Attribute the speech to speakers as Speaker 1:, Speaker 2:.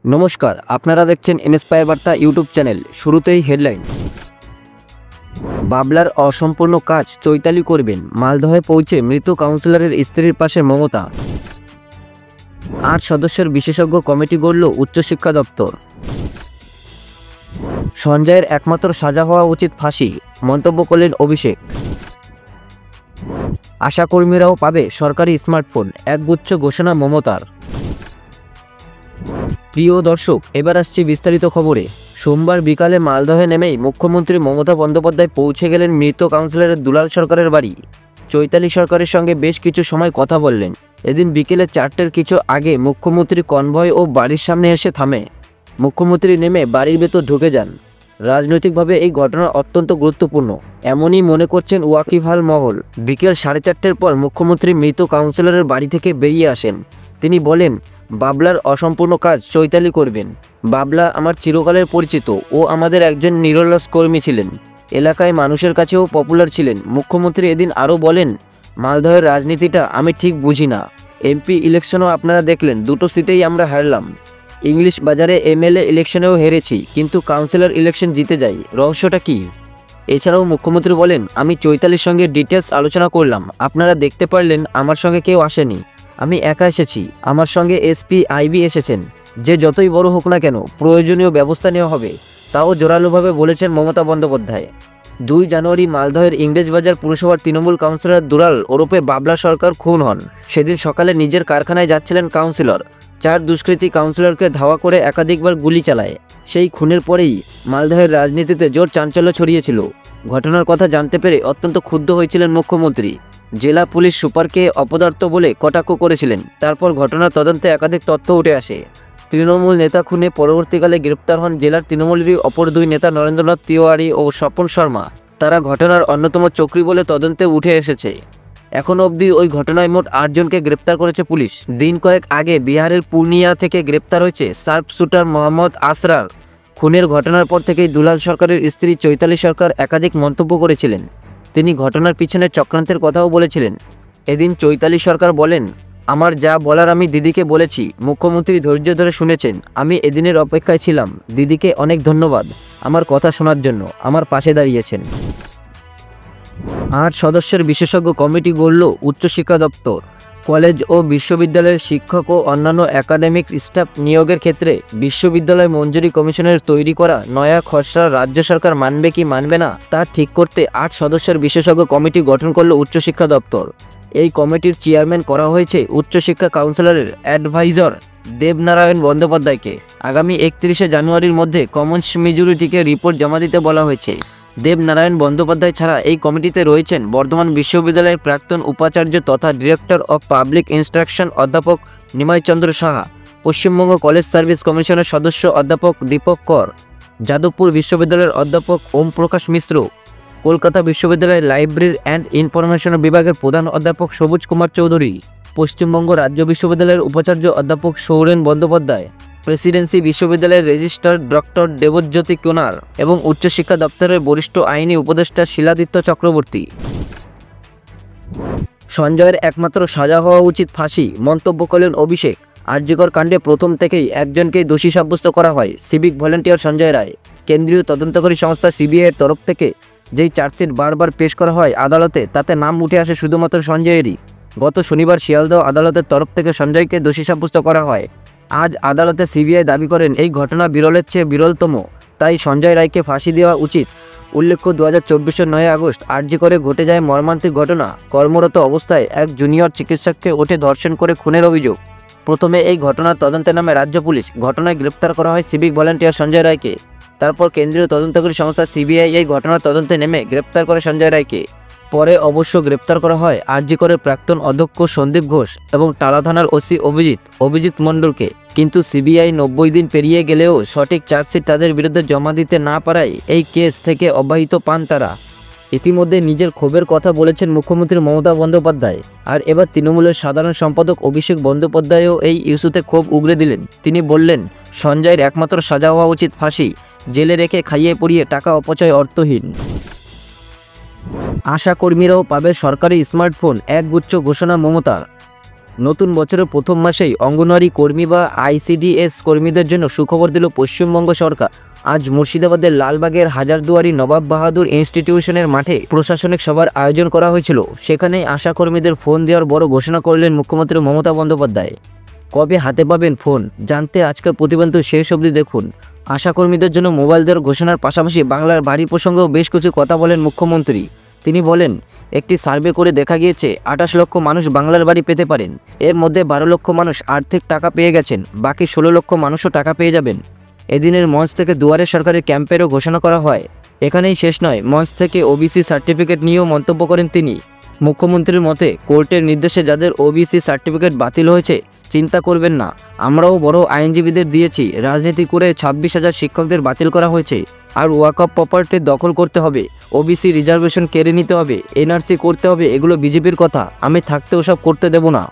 Speaker 1: নমস্কার, আপনারা দেখছেন ইন্সপায়ার বার্তা ইউটিউব চ্যানেল। শুরুতেই হেডলাইন। বাবলার অসম্পূর্ণ কাজ চৈতালি করবেন। মালদহে পৌঁছে মৃত কাউন্সিলরের স্ত্রীর পাশে মমতা। 8 সদস্যের বিশেষজ্ঞ কমিটি গড়ল উচ্চশিক্ষা দপ্তর। সঞ্জয়ের একমাত্র সাজা হওয়া উচিত ফাঁসি, মন্তব্য করলেন অভিষেক। আশাকর্মীরাও পাবে সরকারি স্মার্টফোন, একগুচ্ছ ঘোষণা মমতার। প্রিয় দর্শক, এবার আসছি বিস্তারিত খবরে। সোমবার বিকালে মালদহে নেমেই মুখ্যমন্ত্রী মমতা বন্দ্যোপাধ্যায় পৌঁছে গেলেন মৃত কাউন্সিলরের দুলাল সরকারের বাড়ি। চৈতালি সরকারের সঙ্গে বেশ কিছু সময় কথা বললেন। এদিন বিকেলে 4টের কিছু আগে মুখ্যমন্ত্রী কনভয় ও বাড়ির সামনে এসে থামে। মুখ্যমন্ত্রী নেমে বাড়ির ভেতর ঢুকে যান। রাজনৈতিকভাবে এই ঘটনা অত্যন্ত গুরুত্বপূর্ণ, এমনই মনে করছেন ওয়াকিবহাল মহল। বিকেল 4:30 পর মুখ্যমন্ত্রী মৃত কাউন্সিলরের বাড়ি থেকে বেরিয়ে আসেন। তিনি বলেন, বাবলার অসম্পূর্ণ কাজ চৈতালি করবেন। বাবলা আমার চিরকালের পরিচিত, ও আমাদের একজন নিরলস কর্মী ছিলেন। এলাকায় মানুষের কাছেও পপুলার ছিলেন। মুখ্যমন্ত্রী এদিন আরও বলেন, মালদহের রাজনীতিটা আমি ঠিক বুঝি না। এমপি ইলেকশনও আপনারা দেখলেন, 2টো সিটেই আমরা হারলাম। ইংলিশ বাজারে এমএলএ ইলেকশনেও হেরেছি, কিন্তু কাউন্সিলর ইলেকশন জিতে যাই। রহস্যটা কি? এছাড়াও মুখ্যমন্ত্রী বলেন, আমি চৈতালির সঙ্গে ডিটেলস আলোচনা করলাম। আপনারা দেখতে পারলেন আমার সঙ্গে কেউ আসেনি, আমি একা এসেছি। আমার সঙ্গে এসপি আইবি এসেছেন। যে যতই বড় হোক না কেন, প্রয়োজনীয় ব্যবস্থা নেওয়া হবে, তাও জোরালোভাবে বলেছেন মমতা বন্দ্যোপাধ্যায়। 2 জানুয়ারি মালদহের ইংরেজবাজার পুরসভার তৃণমূল কাউন্সিলর দুলাল ওরফে বাবলা সরকার খুন হন। সেদিন সকালে নিজের কারখানায় যাচ্ছিলেন কাউন্সিলর। 4 দুষ্কৃতী কাউন্সিলরকে ধাওয়া করে একাধিকবার গুলি চালায়। সেই খুনের পরেই মালদহের রাজনীতিতে জোর চাঞ্চল্য ছড়িয়েছিল। ঘটনার কথা জানতে পেরে অত্যন্ত ক্ষুব্ধ হয়েছিলেন মুখ্যমন্ত্রী। জেলা পুলিশ সুপারকে অপদার্থ বলে কটাক্ষ করেছিলেন। তারপর ঘটনার তদন্তে একাধিক তথ্য উঠে আসে। তৃণমূল নেতা খুনে পরবর্তীকালে গ্রেপ্তার হন জেলার তৃণমূলেরই অপর 2 নেতা নরেন্দ্রনাথ তিওয়ারি ও স্বপন শর্মা। তারা ঘটনার অন্যতম চক্রী বলে তদন্তে উঠে এসেছে। এখনও অবধি ওই ঘটনায় মোট 8 জনকে গ্রেপ্তার করেছে পুলিশ। দিন কয়েক আগে বিহারের পূর্ণিয়া থেকে গ্রেপ্তার হয়েছে শার্প শুটার মোহাম্মদ আসরার। খুনের ঘটনার পর থেকেই দুলাল সরকারের স্ত্রী চৈতালি সরকার একাধিক মন্তব্য করেছিলেন। তিনি ঘটনার পিছনে চক্রান্তের কথাও বলেছিলেন। এদিন চৈতালি সরকার বলেন, আমার যা বলার আমি দিদিকে বলেছি। মুখ্যমন্ত্রী ধৈর্য ধরে শুনেছেন। আমি এদিনের অপেক্ষায় ছিলাম। দিদিকে অনেক ধন্যবাদ আমার কথা শোনার জন্য, আমার পাশে দাঁড়িয়েছেন। 8 সদস্যের বিশেষজ্ঞ কমিটি গড়ল উচ্চশিক্ষা দপ্তর। কলেজ ও বিশ্ববিদ্যালয়ের শিক্ষক ও অন্যান্য একাডেমিক স্টাফ নিয়োগের ক্ষেত্রে বিশ্ববিদ্যালয় মঞ্জুরি কমিশনের তৈরি করা নয়া খসড়া রাজ্য সরকার মানবে কি মানবে না তা ঠিক করতে 8 সদস্যের বিশেষজ্ঞ কমিটি গঠন করল উচ্চশিক্ষা দপ্তর। এই কমিটির চেয়ারম্যান করা হয়েছে উচ্চশিক্ষা কাউন্সিলরের অ্যাডভাইজার দেবনারায়ণ বন্দ্যোপাধ্যায়কে। আগামী 31শে জানুয়ারির মধ্যে কমন্স মেজরিটিকে রিপোর্ট জমা দিতে বলা হয়েছে। দেবনারায়ণ বন্দ্যোপাধ্যায় ছাড়া এই কমিটিতে রয়েছেন বর্ধমান বিশ্ববিদ্যালয়ের প্রাক্তন উপাচার্য তথা ডিরেক্টর অব পাবলিক ইনস্ট্রাকশন অধ্যাপক নিমাই চন্দ্র সাহা, পশ্চিমবঙ্গ কলেজ সার্ভিস কমিশনের সদস্য অধ্যাপক দীপক কর, যাদবপুর বিশ্ববিদ্যালয়ের অধ্যাপক ওম প্রকাশ মিশ্র, কলকাতা বিশ্ববিদ্যালয়ের লাইব্রেরি অ্যান্ড ইনফরমেশন বিভাগের প্রধান অধ্যাপক সবুজ কুমার চৌধুরী, পশ্চিমবঙ্গ রাজ্য বিশ্ববিদ্যালয়ের উপাচার্য অধ্যাপক সৌরেন বন্দ্যোপাধ্যায়, প্রেসিডেন্সি বিশ্ববিদ্যালয়ের রেজিস্ট্রার ডক্টর দেবজ্যোতি কোনার এবং উচ্চশিক্ষা দপ্তরের বরিষ্ঠ আইনি উপদেষ্টা শিলাদিত্য চক্রবর্তী। সঞ্জয়ের একমাত্র সাজা হওয়া উচিত ফাঁসি, মন্তব্য করলেন অভিষেক। আরজিকর কাণ্ডে প্রথম থেকেই একজনকেই দোষী সাব্যস্ত করা হয়, সিভিক ভলেন্টিয়ার সঞ্জয় রায়। কেন্দ্রীয় তদন্তকারী সংস্থা সিবিআইয়ের তরফ থেকে যেই চার্জশিট বারবার পেশ করা হয় আদালতে, তাতে নাম উঠে আসে শুধুমাত্র সঞ্জয়েরই। গত শনিবার শিয়ালদহ আদালতের তরফ থেকে সঞ্জয়কে দোষী সাব্যস্ত করা হয়। আজ আদালতে সিবিআই দাবি করেন এই ঘটনা বিরলের চেয়ে বিরলতম, তাই সঞ্জয় রায়কে ফাঁসি দেওয়া উচিত। উল্লেখ্য, 2024-এর 9 আগস্ট আরজি করে ঘটে যায় মর্মান্তিক ঘটনা। কর্মরত অবস্থায় এক জুনিয়র চিকিৎসককে ওঠে ধর্ষণ করে খুনের অভিযোগ। প্রথমে এই ঘটনার তদন্তে নামে রাজ্য পুলিশ। ঘটনায় গ্রেপ্তার করা হয় সিভিক ভলেন্টিয়ার সঞ্জয় রায়কে। তারপর কেন্দ্রীয় তদন্তকারী সংস্থা সিবিআই এই ঘটনার তদন্তে নেমে গ্রেপ্তার করে সঞ্জয় রায়কে। পরে অবশ্য গ্রেপ্তার করা হয় আরজি করে প্রাক্তন অধ্যক্ষ সন্দীপ ঘোষ এবং টালা থানার ওসি অভিজিৎ মণ্ডলকে। কিন্তু সিবিআই 90 দিন পেরিয়ে গেলেও সঠিক চার্জশিট তাদের বিরুদ্ধে জমা দিতে না পারায় এই কেস থেকে অব্যাহত পান তারা। ইতিমধ্যে নিজের ক্ষোভের কথা বলেছেন মুখ্যমন্ত্রী মমতা বন্দ্যোপাধ্যায়। আর এবার তৃণমূলের সাধারণ সম্পাদক অভিষেক বন্দ্যোপাধ্যায়ও এই ইস্যুতে ক্ষোভ উগরে দিলেন। তিনি বললেন, সঞ্জয়ের একমাত্র সাজা হওয়া উচিত ফাঁসি, জেলে রেখে খাইয়ে পড়িয়ে টাকা অপচয় অর্থহীন। আশাকর্মীরাও পাবে সরকারি স্মার্টফোন, একগুচ্ছ ঘোষণা মমতার। নতুন বছরের প্রথম মাসেই অঙ্গনওয়াড়ি কর্মী বা আইসিডিএস কর্মীদের জন্য সুখবর দিল পশ্চিমবঙ্গ সরকার। আজ মুর্শিদাবাদের লালবাগের হাজারদুয়ারি নবাব বাহাদুর ইনস্টিটিউশনের মাঠে প্রশাসনিক সভার আয়োজন করা হয়েছিল। সেখানেই আশা কর্মীদের ফোন দেওয়ার বড় ঘোষণা করলেন মুখ্যমন্ত্রী মমতা বন্দ্যোপাধ্যায়। কবে হাতে পাবেন ফোন জানতে আজকের প্রতিবেদন শেষ অবধি দেখুন। আশা কর্মীদের জন্য মোবাইল দেওয়ার ঘোষণার পাশাপাশি বাংলার বাড়ি প্রসঙ্গেও বেশ কিছু কথা বলেন মুখ্যমন্ত্রী। তিনি বলেন, একটি সার্ভে করে দেখা গিয়েছে 28 লক্ষ মানুষ বাংলার বাড়ি পেতে পারেন। এর মধ্যে 12 লক্ষ মানুষ আর্থিক টাকা পেয়ে গেছেন, বাকি 16 লক্ষ মানুষও টাকা পেয়ে যাবেন। এদিনের মঞ্চ থেকে দুয়ারে সরকারের ক্যাম্পেরও ঘোষণা করা হয়। এখানেই শেষ নয়, মঞ্চ থেকে ওবিসি সার্টিফিকেট নিয়েও মন্তব্য করেন তিনি। মুখ্যমন্ত্রীর মতে, কোর্টের নির্দেশে যাদের ওবিসি সার্টিফিকেট বাতিল হয়েছে চিন্তা করবেন না, আমরাও বড় আইনজীবীদের দিয়েছি। রাজনীতি করে 26,000 শিক্ষকদের বাতিল করা হয়েছে। আর ওয়াকফ প্রপার্টি দখল করতে হবে, ওবিসি রিজার্ভেশন কেড়ে নিতে হবে, এনআরসি করতে হবে, এগুলো বিজেপির কথা। আমি থাকতে ওসব করতে দেব না।